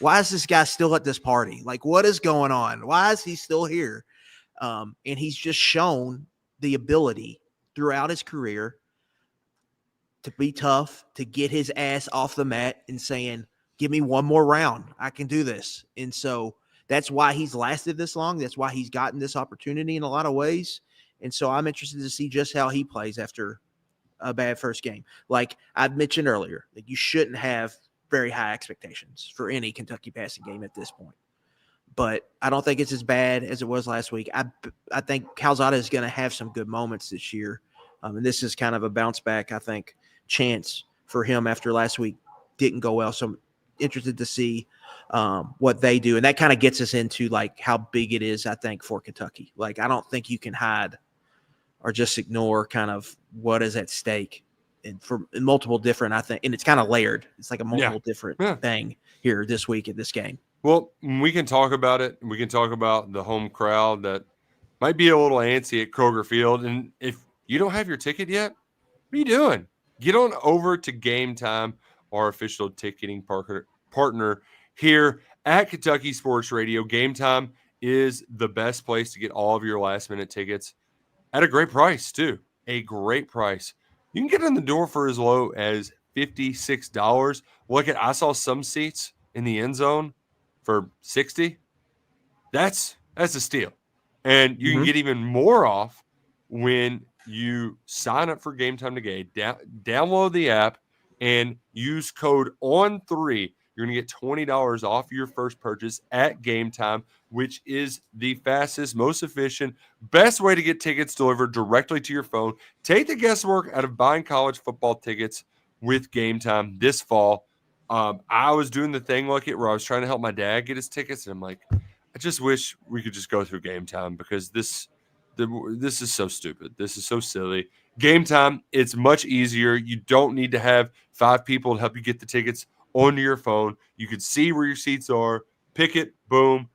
why is this guy still at this party? Like what is going on? Why is he still here? And he's just shown the ability throughout his career to be tough, to get his ass off the mat and saying, give me one more round. I can do this. And so that's why he's lasted this long. That's why he's gotten this opportunity in a lot of ways. And so I'm interested to see just how he plays after a bad first game. Like I mentioned earlier, that you shouldn't have very high expectations for any Kentucky passing game at this point. But I don't think it's as bad as it was last week. I think Calzada is going to have some good moments this year. And this is kind of a bounce back, I think, chance for him after last week didn't go well. So I'm interested to see what they do. And that kind of gets us into like how big it is, I think, for Kentucky. Like, I don't think you can hide or just ignore kind of what is at stake and for multiple different, I think, and it's kind of layered. It's like a multiple different thing here this week at this game. Well, we can talk about it. We can talk about the home crowd that might be a little antsy at Kroger Field. And if you don't have your ticket yet, what are you doing? Get on over to Game Time, our official ticketing partner here at Kentucky Sports Radio. Game Time is the best place to get all of your last-minute tickets at a great price, too. A great price. You can get in the door for as low as $56. Look at, I saw some seats in the end zone for $60. That's a steal. And you can get even more off when you sign up for Game Time Today. Download the app and use code ON3. You're going to get $20 off your first purchase at Game Time, which is the fastest, most efficient, best way to get tickets delivered directly to your phone. Take the guesswork out of buying college football tickets with Game Time this fall. I was doing the thing like it where I was trying to help my dad get his tickets, and I'm like, I just wish we could just go through Game Time because this is so stupid. This is so silly. Game Time, it's much easier. You don't need to have 5 people to help you get the tickets onto your phone. You can see where your seats are, pick it, boom.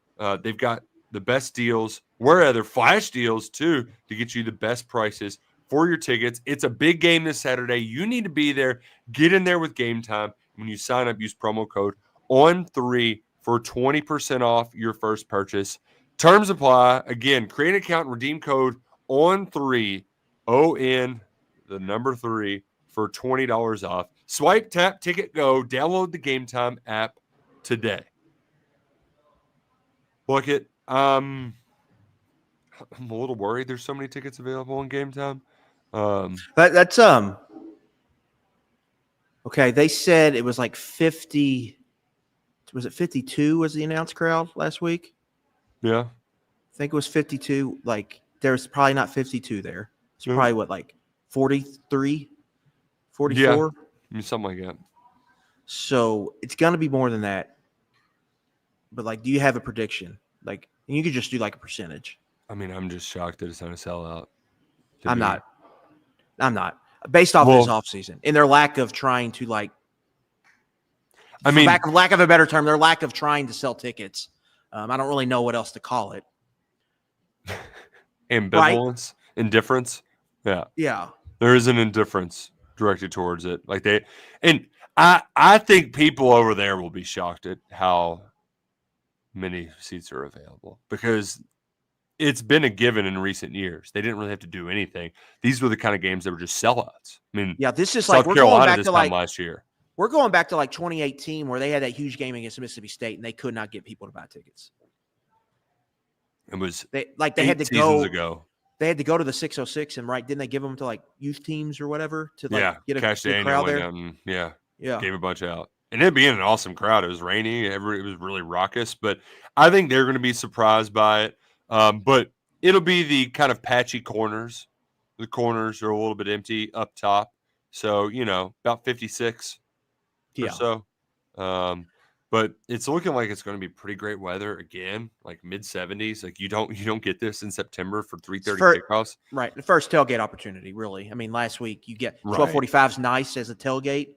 They've got the best deals, they're flash deals too, to get you the best prices for your tickets. It's a big game this Saturday. You need to be there. Get in there with Game Time. When you sign up, use promo code ON3 for 20% off your first purchase. Terms apply. Again, create an account and redeem code ON3, ON, the number 3, for $20 off. Swipe, tap, ticket, go. Download the Game Time app today. Look it. I'm a little worried there's so many tickets available on Game Time. That's okay. They said it was like 50. Was it 52 was the announced crowd last week? Yeah. I think it was 52. Like, there's probably not 52 there. It's probably what, like 43, 44? Yeah, something like that. So it's going to be more than that. But, like, do you have a prediction? Like, and you could just do like a percentage. I mean, I'm just shocked that it's not a sellout. I'm not. Based off this offseason and their lack of trying to, like, lack of a better term, their lack of trying to sell tickets. I don't really know what else to call it. Ambivalence, right? Indifference. Yeah. Yeah. There is an indifference directed towards it. I think people over there will be shocked at how many seats are available because it's been a given in recent years. They didn't really have to do anything. These were the kind of games that were just sellouts. I mean, this is South Carolina this time last year. We're going back to like 2018 where they had that huge game against Mississippi State and they could not get people to buy tickets. It was they had to go. They had to go to the 606 and didn't they give them to like youth teams or whatever to get a Cash good crowd there? And, gave a bunch out. And it being an awesome crowd. It was rainy. It was really raucous, but I think they're going to be surprised by it. But it'll be the kind of patchy corners. The corners are a little bit empty up top. So, about 56 or so. But it's looking like it's going to be pretty great weather again, like mid-70s. Like you don't get this in September for 3:30 kickoffs. Right. The first tailgate opportunity, really. I mean, last week you get 12:45 is nice as a tailgate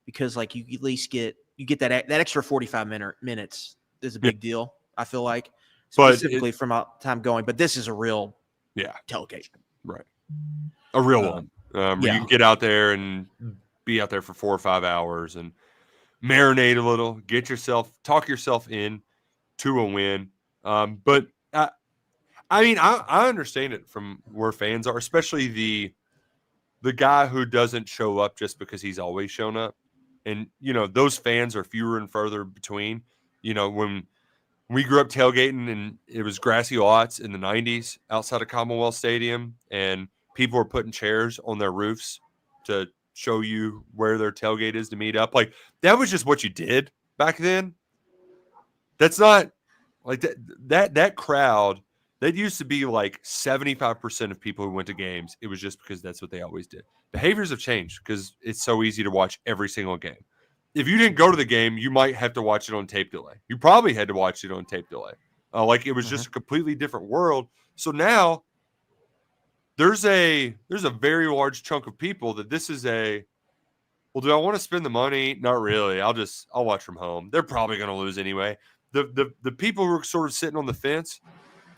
because like you at least get that extra 45 minutes is a big deal, I feel like. Specifically from time going. But this is a real tailgate. Right. A real one. Where you can get out there and be out there for 4 or 5 hours and marinate a little, talk yourself in to a win. But I understand it from where fans are, especially the guy who doesn't show up just because he's always shown up. And, those fans are fewer and further between. When we grew up tailgating and it was grassy lots in the 90s outside of Commonwealth Stadium, and people were putting chairs on their roofs to show you where their tailgate is to meet up. Like, that was just what you did back then. That's not like that crowd. That used to be like 75% of people who went to games. It was just because that's what they always did. Behaviors have changed because it's so easy to watch every single game. If you didn't go to the game, you might have to watch it on tape delay. You probably had to watch it on tape delay. Like, it was just a completely different world. So now there's a very large chunk of people that this is well, do I want to spend the money? Not really. I'll watch from home. They're probably going to lose anyway. The people who are sort of sitting on the fence,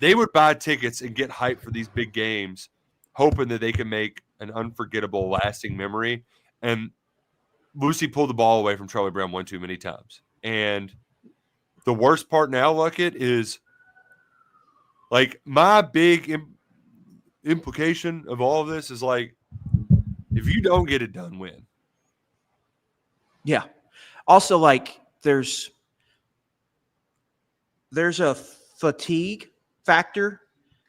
they would buy tickets and get hyped for these big games, hoping that they can make an unforgettable, lasting memory. And Lucy pulled the ball away from Charlie Brown one too many times. And the worst part now, Luckett, is like my big implication of all of this is like, if you don't get it done, win. Yeah. Also, like, there's a fatigue factor.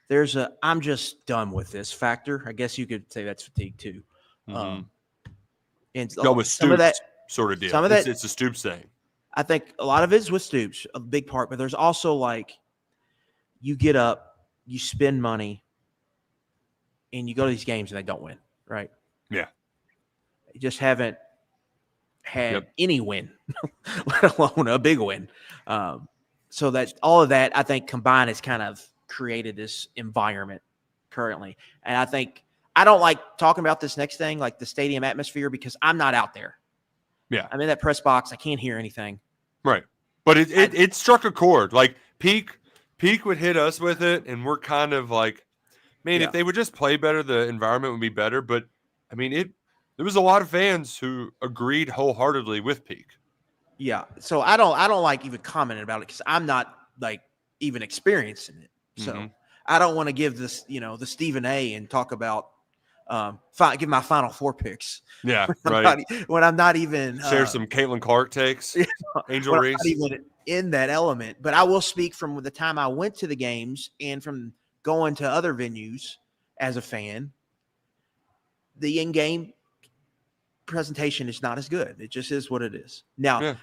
There's a I'm just done with this factor. I guess you could say that's fatigue too. Mm-hmm. And with some of that sort of deal. Some of that, it's a Stoops thing. I think a lot of it is with Stoops, a big part. But there's also, like, you get up, you spend money, and you go to these games and they don't win, right? Yeah. You just haven't had any win, let alone a big win. So that all of that, I think, combined has kind of created this environment currently. And I think I don't like talking about this next thing, like the stadium atmosphere, because I'm not out there. Yeah. I'm in that press box. I can't hear anything. Right. But it struck a chord. Like, Peak would hit us with it, and we're kind of like, man, if they would just play better, the environment would be better. But, I mean, there was a lot of fans who agreed wholeheartedly with Peak. Yeah. So I don't like even commenting about it because I'm not, like, even experiencing it. So I don't want to give this, the Stephen A. and talk about give my Final Four picks. Yeah, right. When I'm not even share some Caitlin Clark takes. Angel Reese. I'm not even in that element, but I will speak from the time I went to the games and from going to other venues as a fan. The in-game presentation is not as good. It just is what it is. Now,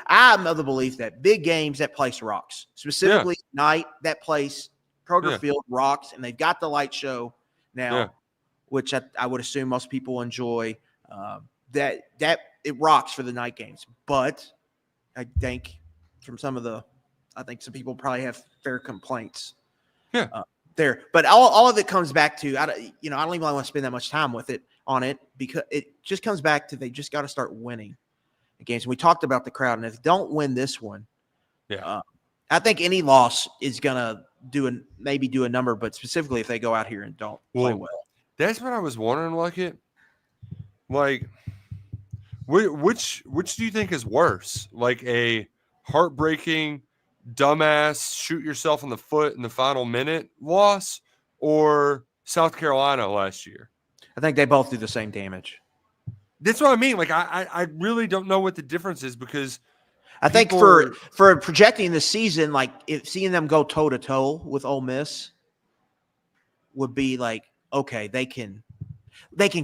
I'm of the belief that big games, that place rocks. Specifically night, that place, Kroger Field rocks, and they've got the light show now, which I would assume most people enjoy. That it rocks for the night games. But I think from some people probably have fair complaints. Yeah. There, but all of it comes back to I don't even want to spend that much time on it because it just comes back to they just got to start winning the games. And we talked about the crowd, and if they don't win this one, I think any loss is gonna maybe do a number, but specifically if they go out here and don't play well. That's what I was wondering, Luckett. Like, which do you think is worse? Like a heartbreaking, dumbass, shoot yourself in the foot in the final minute loss, or South Carolina last year? I think they both do the same damage. That's what I mean. Like, I really don't know what the difference is because I think for projecting the season, like seeing them go toe to toe with Ole Miss would be like, okay, they can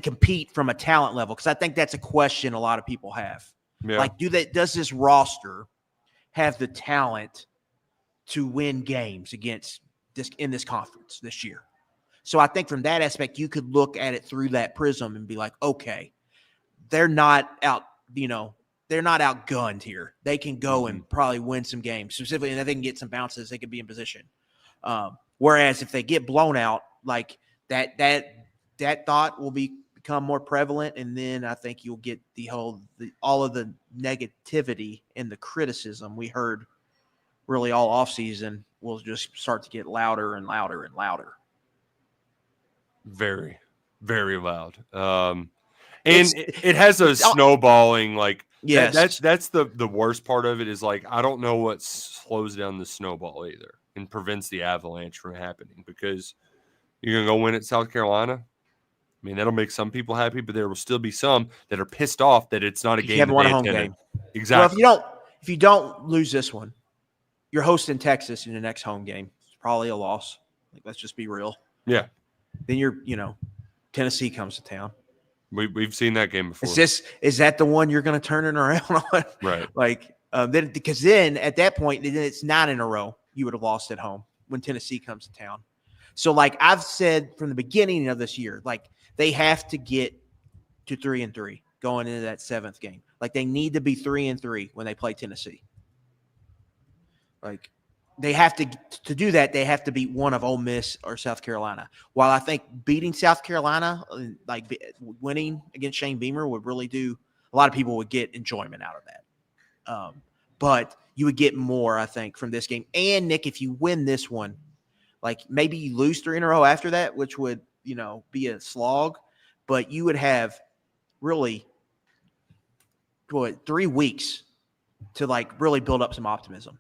compete from a talent level, because I think that's a question a lot of people have. Yeah. Like, does this roster have the talent to win games against in this conference this year? So I think from that aspect, you could look at it through that prism and be like, okay, they're not outgunned here. They can go and probably win some games, specifically, and if they can get some bounces, they could be in position. Whereas if they get blown out, like that thought will become more prevalent, and then I think you'll get all of the negativity and the criticism we heard really all offseason will just start to get louder and louder and louder. Very, very loud. And it has a snowballing, like, yes. That's the worst part of it is, like, I don't know what slows down the snowball either and prevents the avalanche from happening, because you're going to go win at South Carolina. I I mean, that'll make some people happy, but there will still be some that are pissed off that it's not a game. You haven't won a home attended. game. Exactly. Well, if you don't lose this one, you're hosting Texas in the next home game. It's probably a loss. Like, let's just be real. Yeah. Then Tennessee comes to town. We've seen that game before. Is that the one you're going to turn it around on? Right. Because then at that point, then it's 9 in a row you would have lost at home when Tennessee comes to town. So, like I've said from the beginning of this year, like they have to get to 3-3 going into that 7th game. Like they need to be 3-3 when they play Tennessee. Like they have to do that. They have to beat one of Ole Miss or South Carolina. While I think beating South Carolina, like winning against Shane Beamer, would really do. A lot of people would get enjoyment out of that. But you would get more, I think, from this game. And Nick, if you win this one, like maybe you lose 3 in a row after that, which would be a slog. But you would have really 3 weeks to like really build up some optimism.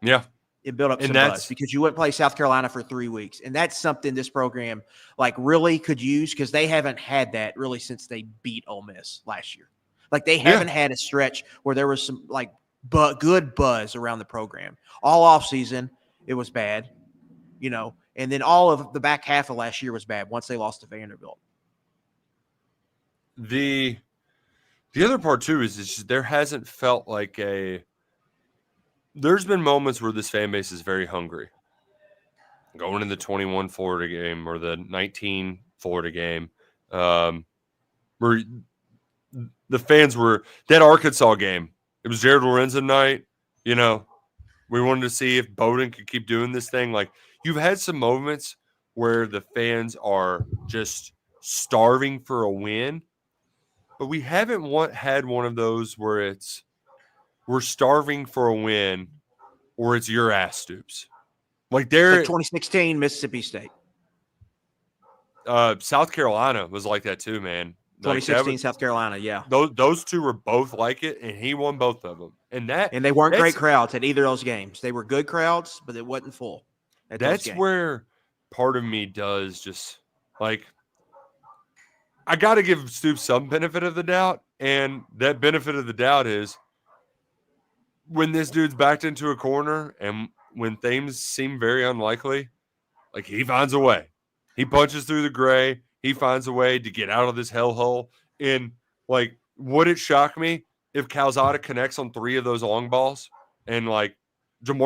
Yeah. It built up some buzz because you wouldn't play South Carolina for 3 weeks. And that's something this program like really could use because they haven't had that really since they beat Ole Miss last year. Like they haven't had a stretch where there was some like good buzz around the program. All off season, it was bad, and then all of the back half of last year was bad once they lost to Vanderbilt. The other part too is just there hasn't felt like there's been moments where this fan base is very hungry. Going in the 21 Florida game or the 19 Florida game, where the fans were that Arkansas game. It was Jared Lorenzen night. We wanted to see if Bowden could keep doing this thing. Like you've had some moments where the fans are just starving for a win, but we haven't had one of those where we're starving for a win or it's your ass Stoops. Like 2016 Mississippi State. South Carolina was like that too, man. 2016 South Carolina, yeah. Those two were both like it, and he won both of them. And they weren't great crowds at either of those games. They were good crowds, but it wasn't full. That's where part of me does just like I got to give Stoops some benefit of the doubt, and that benefit of the doubt is when this dude's backed into a corner and when things seem very unlikely, like he finds a way. He punches through the gray. He finds a way to get out of this hellhole. And, like, would it shock me if Calzada connects on 3 of those long balls and, like, they're 2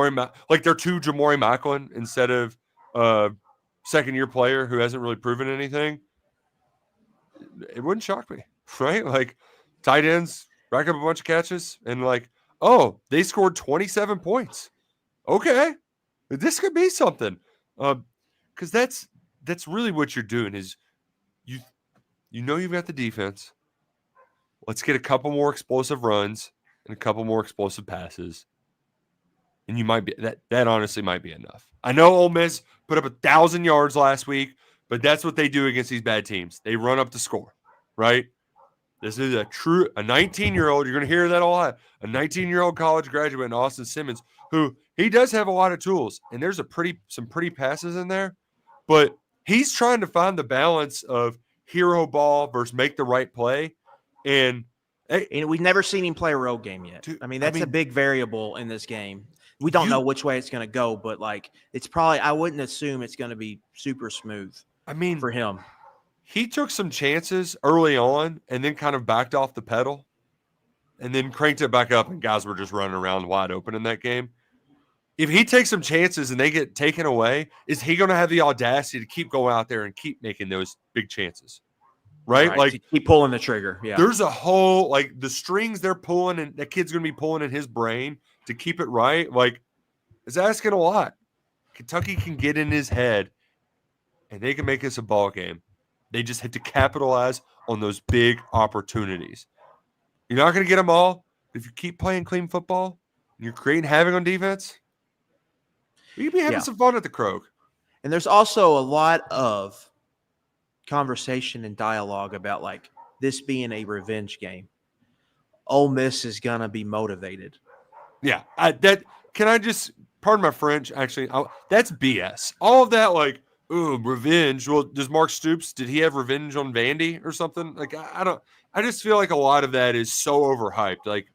Jamori Macklin instead of second-year player who hasn't really proven anything? It wouldn't shock me, right? Like, tight ends rack up a bunch of catches and, like, oh, they scored 27 points. Okay. This could be something. Because that's really what you're doing is you've got the defense. Let's get a couple more explosive runs and a couple more explosive passes. And you might be that honestly might be enough. I know Ole Miss put up 1,000 yards last week, but that's what they do against these bad teams. They run up the score, right? This is a 19-year-old. You're going to hear that a lot. A 19-year-old college graduate in Austin Simmons, who he does have a lot of tools, and there's some pretty passes in there, but he's trying to find the balance of hero ball versus make the right play. And we've never seen him play a road game yet. That's a big variable in this game. We don't know which way it's going to go, but like it's probably I wouldn't assume it's going to be super smooth. For him. He took some chances early on and then kind of backed off the pedal and then cranked it back up and guys were just running around wide open in that game. If he takes some chances and they get taken away, is he going to have the audacity to keep going out there and keep making those big chances? Right? Like keep pulling the trigger. Yeah. There's a whole like the strings they're pulling and that kid's going to be pulling in his brain to keep it right. Like it's asking a lot. Kentucky can get in his head and they can make this a ball game. They just have to capitalize on those big opportunities. You're not going to get them all. But if you keep playing clean football and you're creating havoc on defense, you can be having some fun at the Kroger. And there's also a lot of conversation and dialogue about like this being a revenge game. Ole Miss is going to be motivated. Yeah. Can I just, pardon my French, actually, that's BS. All of that, like, ooh, revenge. Well, does Mark Stoops, did he have revenge on Vandy or something? Like, I just feel like a lot of that is so overhyped. Like,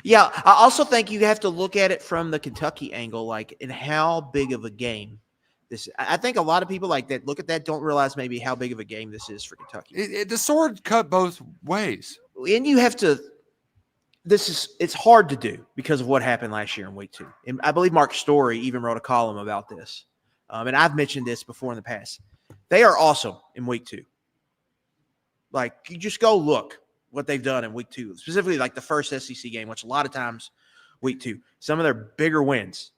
yeah, I also think you have to look at it from the Kentucky angle, like, and how big of a game this. I think a lot of people like that look at that don't realize maybe how big of a game this is for Kentucky. the sword cut both ways. And you have to. It's hard to do because of what happened last year in week 2. And I believe Mark Story even wrote a column about this. And I've mentioned this before in the past. They are awesome in week 2. Like, you just go look what they've done in week 2, specifically like the first SEC game, which a lot of times week 2. Some of their bigger wins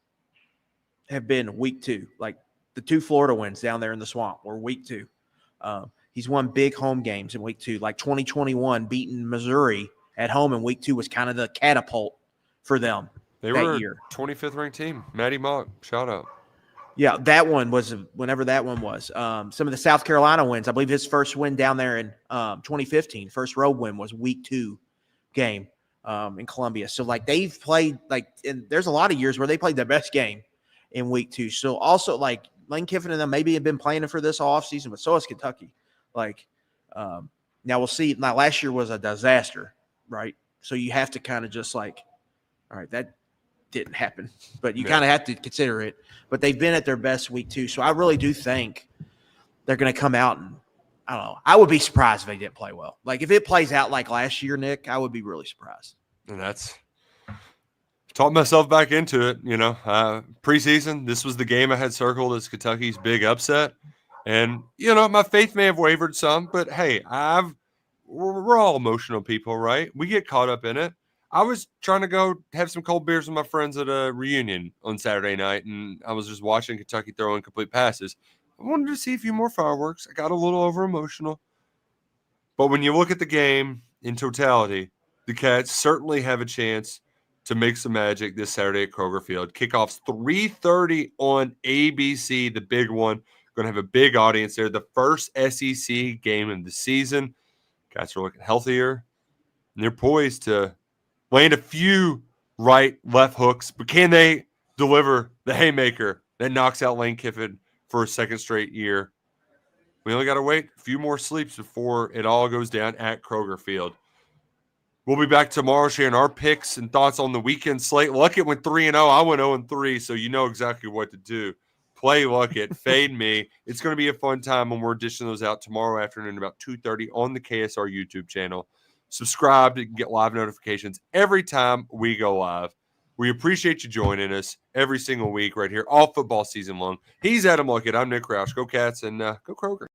have been week 2. Like the 2 Florida wins down there in the swamp were week 2. He's won big home games in week 2, like 2021 beating Missouri at home in week 2 was kind of the catapult for them. They were a 25th ranked team. Maddie Mock, shout out. Yeah, that one was whenever that one was. Some of the South Carolina wins. I believe his first win down there in 2015, first road win was week 2 game in Columbia. So, like, they've played, like, and there's a lot of years where they played their best game in week 2. So, also, like, Lane Kiffin and them maybe have been planning for this all offseason, but so has Kentucky. Like, now we'll see. Now, last year was a disaster, right? So you have to kind of just like, all right, that didn't happen, but you kind of have to consider it. But they've been at their best week 2. So I really do think they're going to come out and, I don't know, I would be surprised if they didn't play well. Like, if it plays out like last year, Nick, I would be really surprised. And that's talked myself back into it. Preseason, this was the game I had circled as Kentucky's big upset. And, my faith may have wavered some, but hey, we're all emotional people, right? We get caught up in it. I was trying to go have some cold beers with my friends at a reunion on Saturday night, and I was just watching Kentucky throw incomplete passes. I wanted to see a few more fireworks. I got a little over emotional. But when you look at the game in totality, the Cats certainly have a chance to make some magic this Saturday at Kroger Field. Kickoff's 3:30 on ABC, the big one. Going to have a big audience there. The first SEC game of the season. Cats are looking healthier, and they're poised to land a few right-left hooks. But can they deliver the haymaker that knocks out Lane Kiffin for a second straight year? We only got to wait a few more sleeps before it all goes down at Kroger Field. We'll be back tomorrow sharing our picks and thoughts on the weekend slate. Luckett went 3-0. I went 0-3, so you know exactly what to do. Play Luckett, fade me. It's going to be a fun time when we're dishing those out tomorrow afternoon about 2:30 on the KSR YouTube channel. Subscribe to get live notifications every time we go live. We appreciate you joining us every single week right here, all football season long. He's Adam Luckett. I'm Nick Roush. Go Cats and go Kroger.